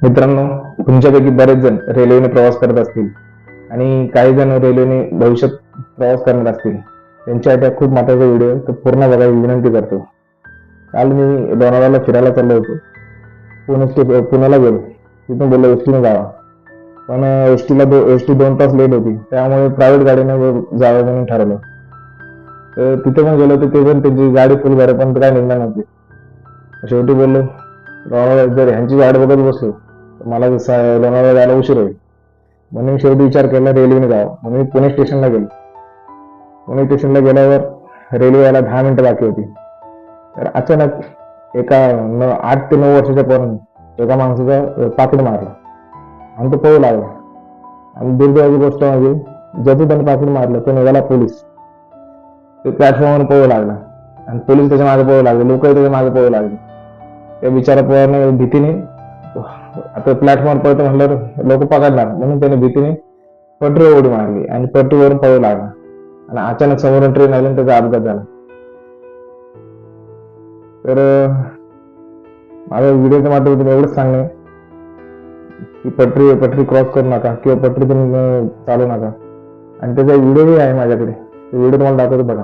मित्रांनो, तुमच्यापैकी बरेच जण रेल्वेने प्रवास करत असतील आणि काही जण रेल्वेने भविष्यात प्रवास करणार असतील. त्यांच्यासाठी हा खूप महत्त्वाचा व्हिडिओ आहे, तो पूर्ण बघायची विनंती करतो. काल मी लोणावळ्याला फिरायला चाललो होतो. पुण्याला गेलो. तिथून बोललो एसटीने जावा, पण एसटी 2 तास लेट होती, त्यामुळे प्रायव्हेट गाडीने जावं म्हणून ठरवलं. तर तिथे पण गेलो तर ते पण त्यांची गाडी फुल भरेपर्यंत काय निघणार नव्हती. शेवटी बोललो जर ह्यांची वाट बघत बसलो तर मला लोणावळ्याला जायला उशीर होईल. म्हणून मी शेवटी विचार केला रेल्वेने जावं. म्हणून मी पुणे स्टेशनला गेलो. पुणे स्टेशनला गेल्यावर रेल्वे यायला 10 मिनिटं बाकी होती. तर अचानक एका 8 ते 9 वर्षाच्या पोराने एका माणसाचा पाकीट मारला आणि तो पळू लागला. आणि दुर्दैवाची गोष्ट म्हणजे ज्याचं त्याने पाकीट मारलं तो निघाला पोलीस. ते प्लॅटफॉर्मवर पळू लागला आणि पोलीस त्याच्या मागे पळू लागले, लोकही त्याच्या मागे पळू लागले. त्या बिचारा पोराने भीतीने, आता प्लॅटफॉर्म पळतो म्हटल्यावर लोक पकडणार, म्हणून त्याने भीतीने पटरीवर उडी मारली आणि पटरीवरून पळू लागला. आणि अचानक समोरून ट्रेन आली आणि त्याचा अपघात झाला. तर माझ्या व्हिडिओच्या माध्यमातून एवढंच सांगणे की पटरी क्रॉस करू नका किंवा पटरीतून चालू नका. आणि त्याचा व्हिडिओही आहे माझ्याकडे, तो व्हिडिओ तुम्हाला दाखवतो बघा.